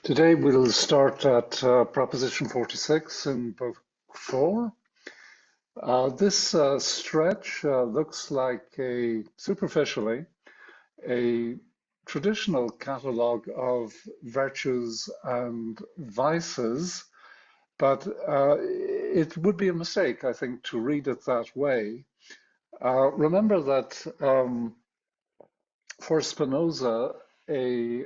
Today we'll start at Proposition 46 in Book 4. This stretch looks like superficially, a traditional catalogue of virtues and vices, but it would be a mistake, I think, to read it that way. Remember that for Spinoza, a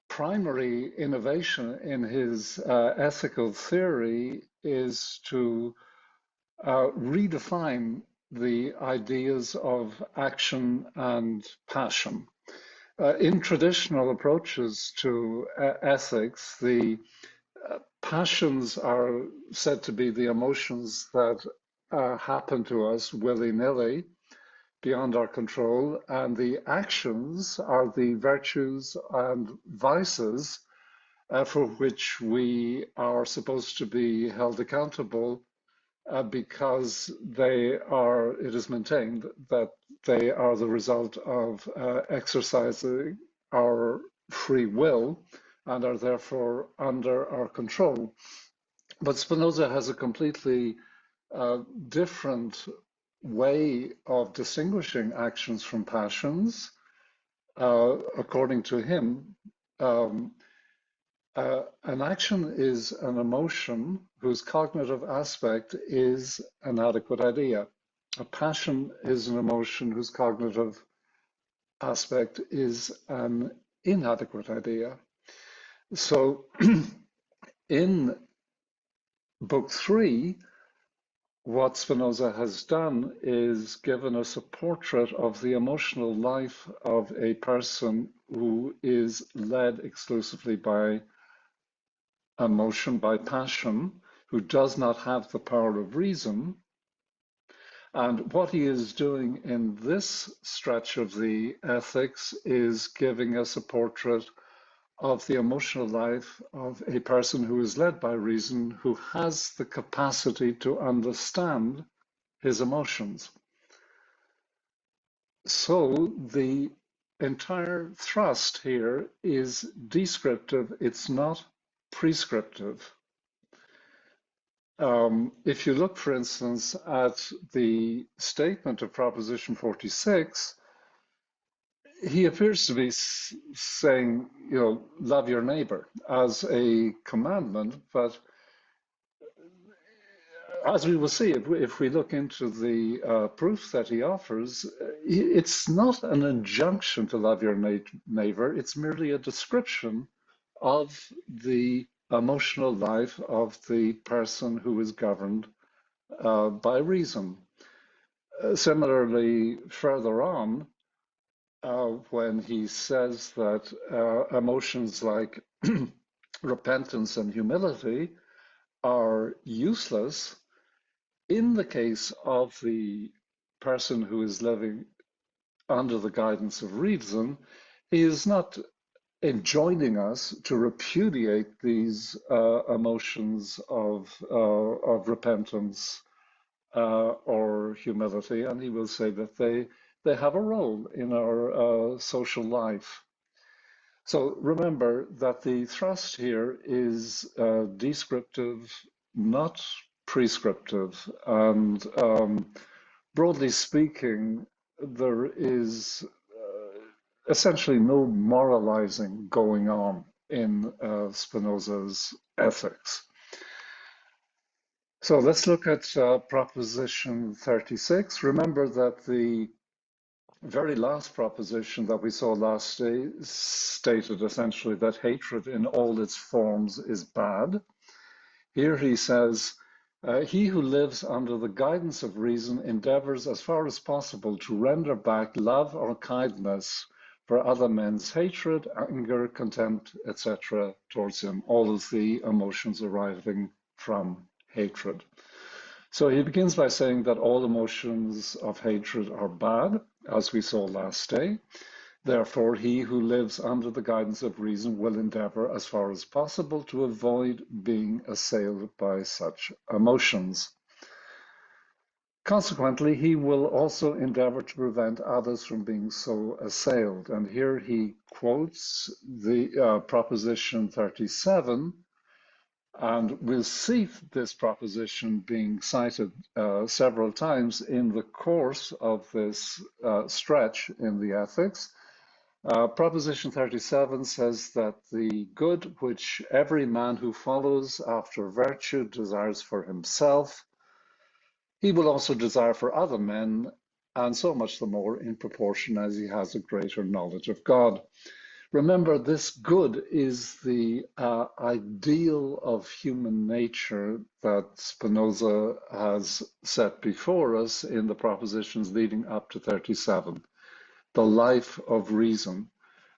primary innovation in his ethical theory is to redefine the ideas of action and passion. In traditional approaches to ethics, the passions are said to be the emotions that happen to us willy-nilly, beyond our control, and the actions are the virtues and vices for which we are supposed to be held accountable because it is maintained that they are the result of exercising our free will and are therefore under our control. But Spinoza has a completely different way of distinguishing actions from passions. According to him, an action is an emotion whose cognitive aspect is an adequate idea. A passion is an emotion whose cognitive aspect is an inadequate idea. So in Book 3, what Spinoza has done is given us a portrait of the emotional life of a person who is led exclusively by emotion, by passion, who does not have the power of reason. And what he is doing in this stretch of the ethics is giving us a portrait of the emotional life of a person who is led by reason, who has the capacity to understand his emotions. So the entire thrust here is descriptive, it's not prescriptive. If you look, for instance, at the statement of Proposition 46, he appears to be saying, love your neighbor as a commandment, but as we will see, if we look into the proof that he offers, it's not an injunction to love your neighbor, it's merely a description of the emotional life of the person who is governed by reason. Similarly, further on, when he says that emotions like repentance and humility are useless in the case of the person who is living under the guidance of reason, he is not enjoining us to repudiate these emotions of repentance or humility, and he will say that they have a role in our social life. So remember that the thrust here is descriptive, not prescriptive, and broadly speaking, there is essentially no moralizing going on in Spinoza's ethics. So let's look at Proposition 36. Remember that the very last proposition that we saw last day stated essentially that hatred in all its forms is bad. Here he says, he who lives under the guidance of reason endeavors as far as possible to render back love or kindness for other men's hatred, anger, contempt, etc. towards him, all of the emotions arising from hatred. So he begins by saying that all emotions of hatred are bad, as we saw last day. Therefore, he who lives under the guidance of reason will endeavor as far as possible to avoid being assailed by such emotions. Consequently, he will also endeavor to prevent others from being so assailed. And here he quotes the proposition 37, and we'll see this proposition being cited several times in the course of this stretch in the ethics. Proposition 37 says that the good which every man who follows after virtue desires for himself, he will also desire for other men, and so much the more in proportion as he has a greater knowledge of God. Remember, this good is the ideal of human nature that Spinoza has set before us in the propositions leading up to 37, the life of reason,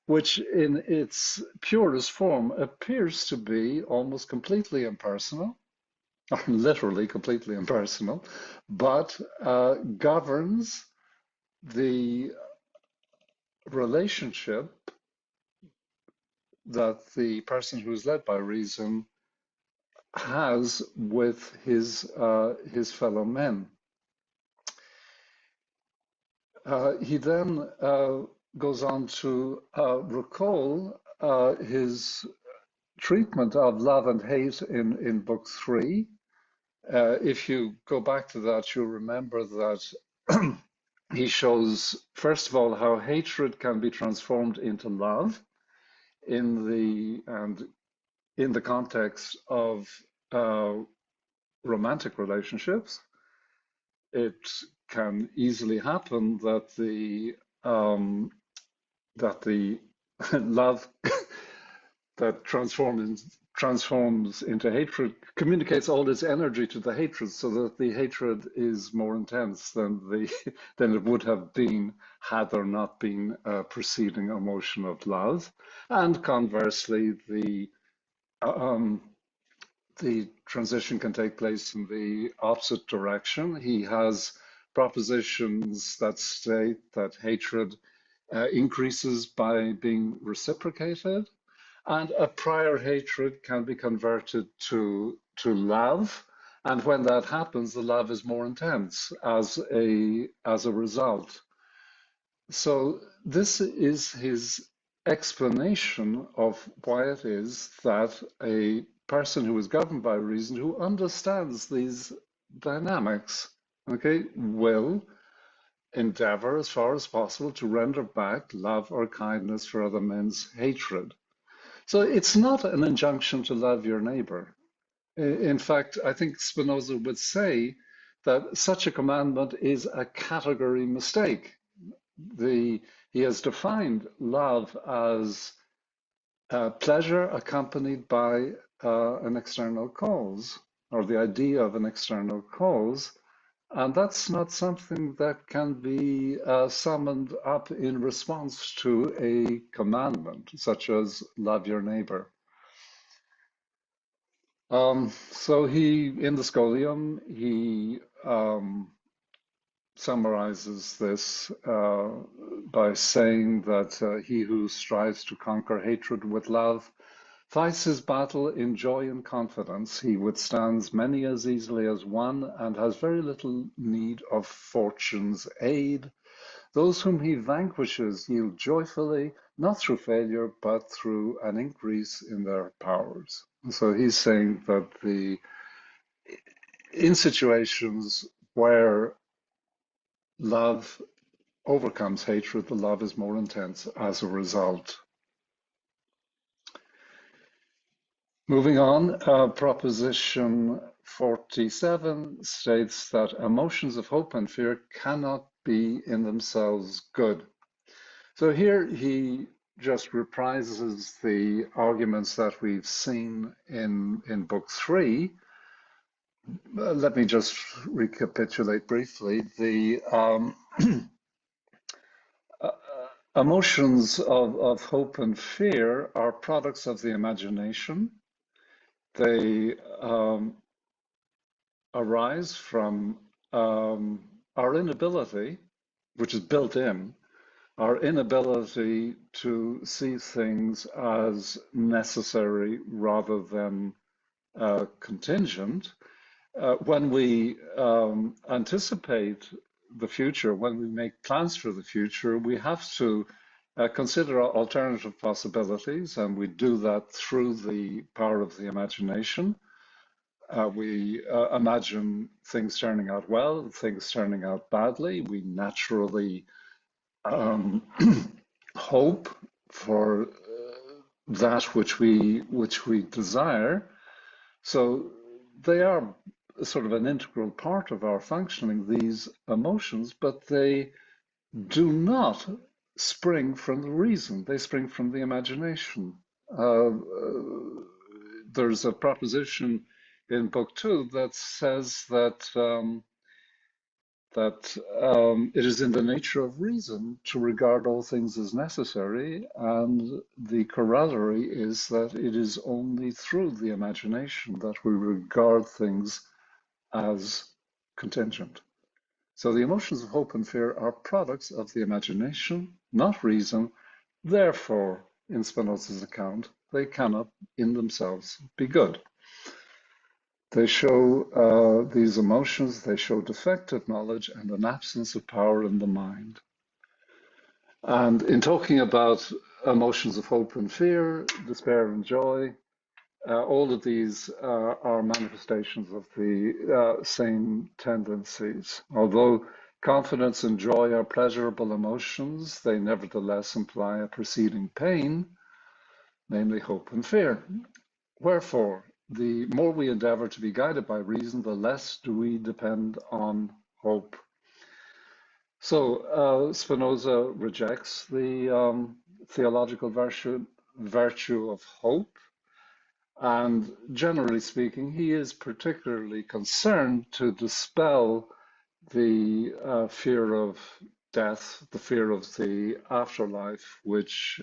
which in its purest form appears to be almost completely impersonal, or literally completely impersonal, but governs the relationship that the person who is led by reason has with his fellow men. He then goes on to recall his treatment of love and hate in Book 3. If you go back to that, you'll remember that he shows, first of all, how hatred can be transformed into love in the context of romantic relationships. It can easily happen that the love that transforms into hatred communicates all its energy to the hatred, so that the hatred is more intense than than it would have been had there not been a preceding emotion of love. And conversely, the transition can take place in the opposite direction. He has propositions that state that hatred increases by being reciprocated, and a prior hatred can be converted to love. And when that happens, the love is more intense as a result. So this is his explanation of why it is that a person who is governed by reason, who understands these dynamics, okay, will endeavor as far as possible to render back love or kindness for other men's hatred. So it's not an injunction to love your neighbor. In fact, I think Spinoza would say that such a commandment is a category mistake. He has defined love as pleasure accompanied by an external cause, or the idea of an external cause. And that's not something that can be summoned up in response to a commandment, such as love your neighbor. So in the Scholium, he summarizes this by saying that he who strives to conquer hatred with love fights his battle in joy and confidence. He withstands many as easily as one and has very little need of fortune's aid. Those whom he vanquishes yield joyfully, not through failure, but through an increase in their powers. So he's saying that in situations where love overcomes hatred, the love is more intense as a result. Moving on, proposition 47 states that emotions of hope and fear cannot be in themselves good. So here he just reprises the arguments that we've seen in Book 3. Let me just recapitulate briefly. The emotions of hope and fear are products of the imagination. They arise from our inability, which is built in, our inability to see things as necessary rather than contingent. When we anticipate the future, when we make plans for the future, we have to consider alternative possibilities, and we do that through the power of the imagination. We imagine things turning out well, things turning out badly. We naturally um, hope for that which we desire. So they are sort of an integral part of our functioning, these emotions, but they do not spring from the reason. They spring from the imagination. There's a proposition in book two that says that it is in the nature of reason to regard all things as necessary, and the corollary is that it is only through the imagination that we regard things as contingent. So the emotions of hope and fear are products of the imagination, not reason. Therefore, in Spinoza's account, they cannot in themselves be good. They show these emotions, they show defective knowledge and an absence of power in the mind. And in talking about emotions of hope and fear, despair and joy, all of these are manifestations of the same tendencies. Although confidence and joy are pleasurable emotions, they nevertheless imply a preceding pain, namely hope and fear. Wherefore, the more we endeavor to be guided by reason, the less do we depend on hope. So Spinoza rejects the theological virtue of hope, and generally speaking, he is particularly concerned to dispel the fear of death, the fear of the afterlife, which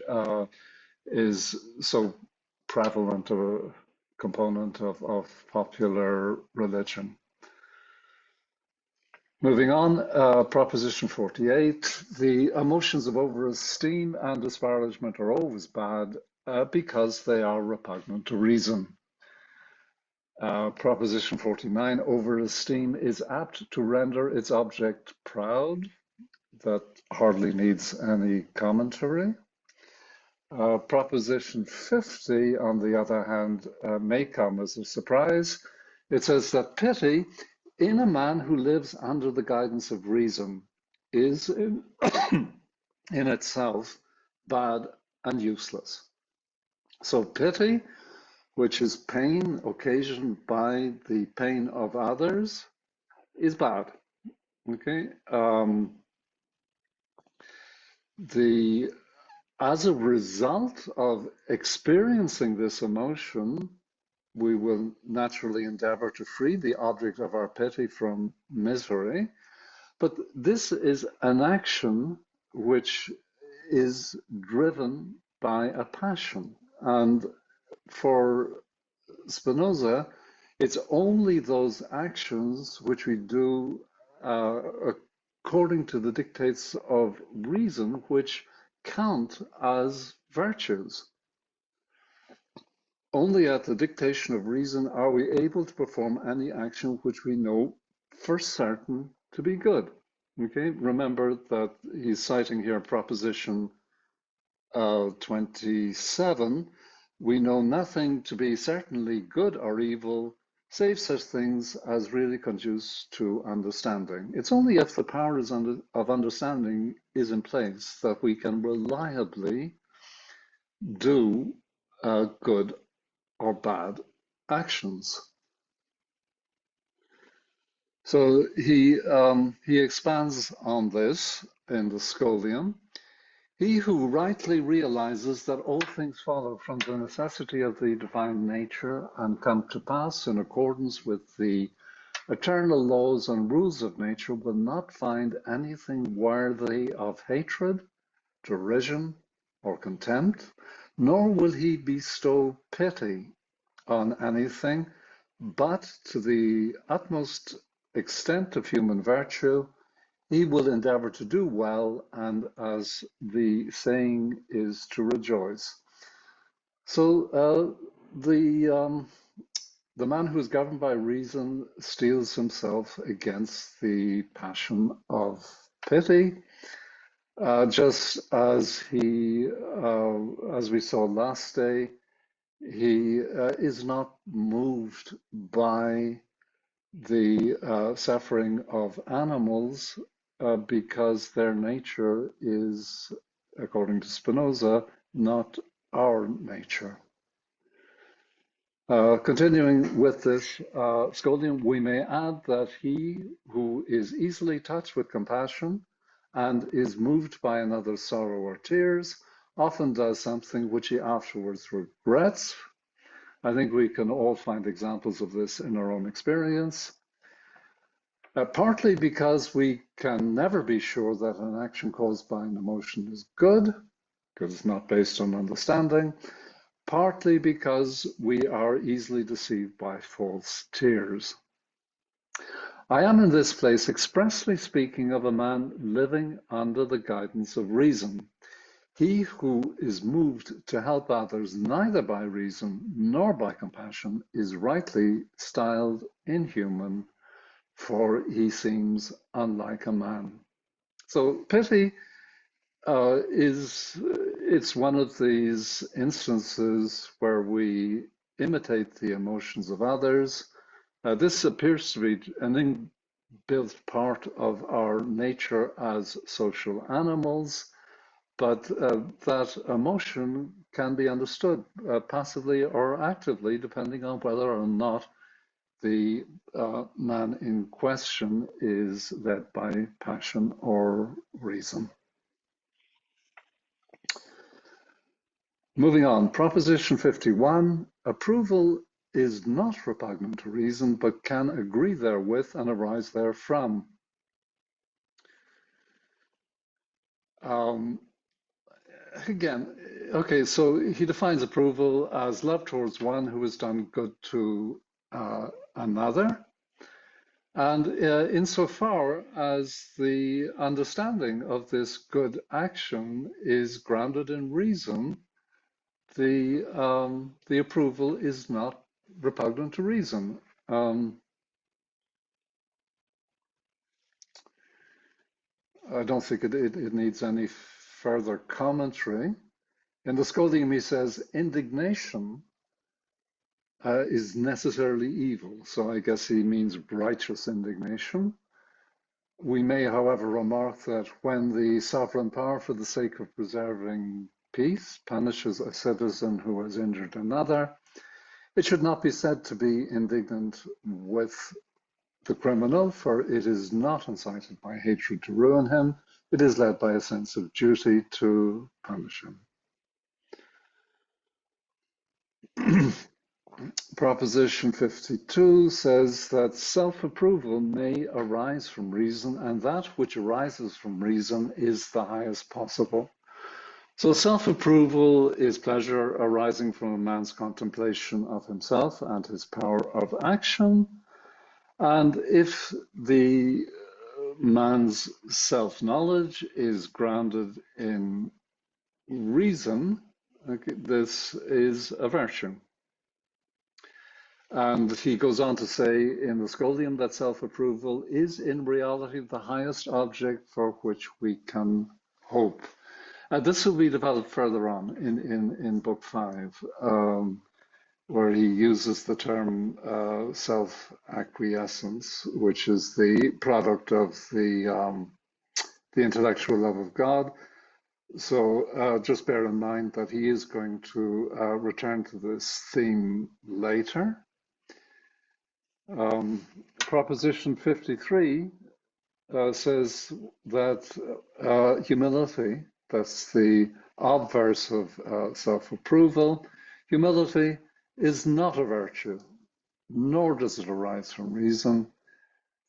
is so prevalent a component of popular religion. Moving on, Proposition 48, the emotions of overesteem and disparagement are always bad because they are repugnant to reason. Proposition 49, overesteem is apt to render its object proud. That hardly needs any commentary. Proposition 50, on the other hand, may come as a surprise. It says that pity in a man who lives under the guidance of reason is in itself bad and useless. So pity, which is pain occasioned by the pain of others, is bad. Okay. As a result of experiencing this emotion, we will naturally endeavor to free the object of our pity from misery. But this is an action which is driven by a passion. And for Spinoza, it's only those actions which we do according to the dictates of reason which count as virtues. Only at the dictation of reason are we able to perform any action which we know for certain to be good. Okay, remember that he's citing here proposition 27. We know nothing to be certainly good or evil, save such things as really conduce to understanding. It's only if the power of understanding is in place that we can reliably do good or bad actions. So he expands on this in the Scholium. He who rightly realizes that all things follow from the necessity of the divine nature and come to pass in accordance with the eternal laws and rules of nature will not find anything worthy of hatred, derision, or contempt, nor will he bestow pity on anything, but to the utmost extent of human virtue, he will endeavor to do well, and as the saying is, to rejoice. So the the man who is governed by reason steels himself against the passion of pity, just as as we saw last day, he is not moved by the suffering of animals because their nature is, according to Spinoza, not our nature. Continuing with this scolding, we may add that he who is easily touched with compassion and is moved by another's sorrow or tears often does something which he afterwards regrets. I think we can all find examples of this in our own experience. Partly because we can never be sure that an action caused by an emotion is good, because it's not based on understanding. Partly because we are easily deceived by false tears. I am in this place expressly speaking of a man living under the guidance of reason. He who is moved to help others neither by reason nor by compassion is rightly styled inhuman, for he seems unlike a man. So pity it's one of these instances where we imitate the emotions of others. This appears to be an inbuilt part of our nature as social animals, but that emotion can be understood passively or actively, depending on whether or not the man in question is led by passion or reason. Moving on, Proposition 51, approval is not repugnant to reason, but can agree therewith and arise therefrom. Again, okay, so he defines approval as love towards one who has done good to another. And insofar as the understanding of this good action is grounded in reason, the approval is not repugnant to reason. I don't think it needs any further commentary. In the Scolding, he says, indignation is necessarily evil. So I guess he means righteous indignation. We may, however, remark that when the sovereign power, for the sake of preserving peace, punishes a citizen who has injured another, it should not be said to be indignant with the criminal, for it is not incited by hatred to ruin him. It is led by a sense of duty to punish him. Proposition 52 says that self-approval may arise from reason, and that which arises from reason is the highest possible. So self-approval is pleasure arising from a man's contemplation of himself and his power of action. And if the man's self-knowledge is grounded in reason, okay, this is a virtue. And he goes on to say in the Scoldium that self-approval is in reality the highest object for which we can hope. This will be developed further on in Book 5, where he uses the term self-acquiescence, which is the product of the intellectual love of God. So just bear in mind that he is going to return to this theme later. Proposition 53 says that humility, that's the obverse of self-approval, humility is not a virtue, nor does it arise from reason.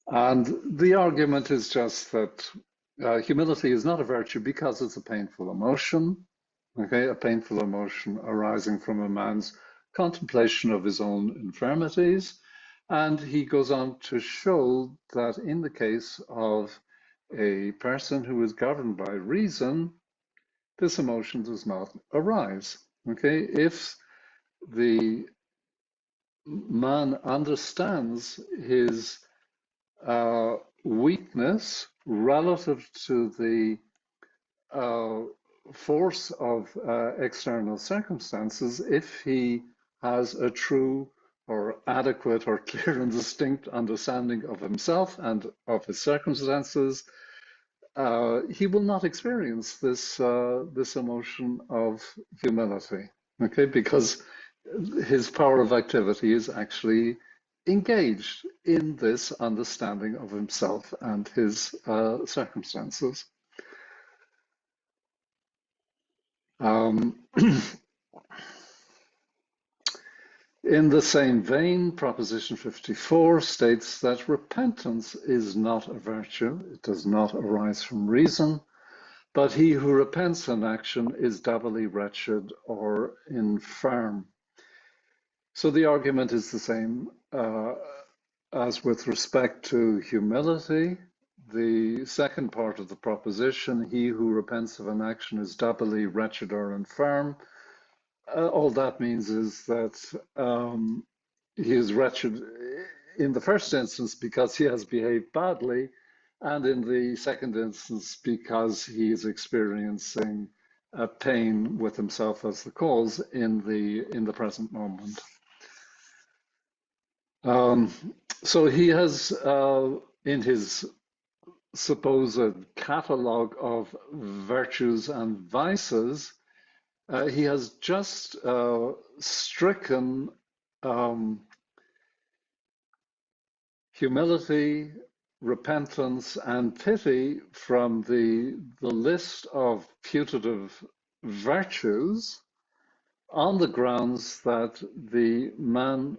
And the argument is just that humility is not a virtue because it's a painful emotion, okay, a painful emotion arising from a man's contemplation of his own infirmities. And he goes on to show that in the case of a person who is governed by reason, this emotion does not arise. Okay, if the man understands his weakness relative to the uh, force of external circumstances if he has a true or adequate or clear and distinct understanding of himself and of his circumstances. He will not experience this emotion of humility, okay, because his power of activity is actually engaged in this understanding of himself and his circumstances. Um, in the same vein, Proposition 54 states that repentance is not a virtue. It does not arise from reason, but he who repents in action is doubly wretched or infirm. So the argument is the same as with respect to humility. The second part of the proposition, he who repents of an action is doubly wretched or infirm. All that means is that he is wretched in the first instance because he has behaved badly, and in the second instance because he is experiencing pain with himself as the cause in the present moment. So he has, in his supposed catalogue of virtues and vices, he has just stricken humility, repentance, and pity from the list of putative virtues on the grounds that the man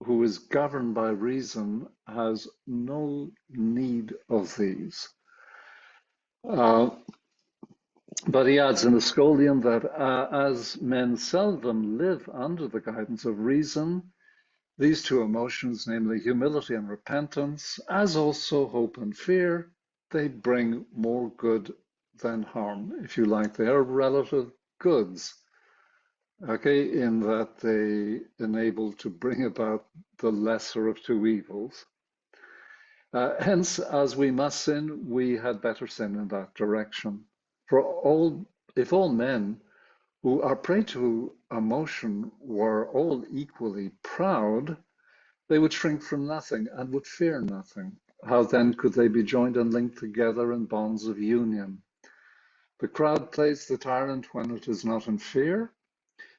who is governed by reason has no need of these. But he adds in the Scholium that as men seldom live under the guidance of reason, these two emotions, namely humility and repentance, as also hope and fear, they bring more good than harm, if you like. They are relative goods, okay, in that they enable to bring about the lesser of two evils. Hence, as we must sin, we had better sin in that direction. If all men who are prey to emotion were all equally proud, they would shrink from nothing and would fear nothing. How then could they be joined and linked together in bonds of union? The crowd plays the tyrant when it is not in fear.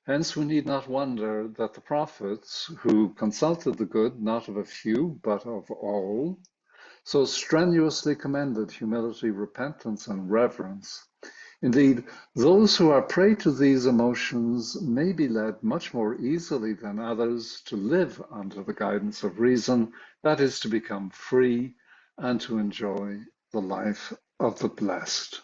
Hence we need not wonder that the prophets, who consulted the good not of a few but of all, so strenuously commended humility, repentance, and reverence. Indeed, those who are prey to these emotions may be led much more easily than others to live under the guidance of reason, that is, to become free and to enjoy the life of the blessed.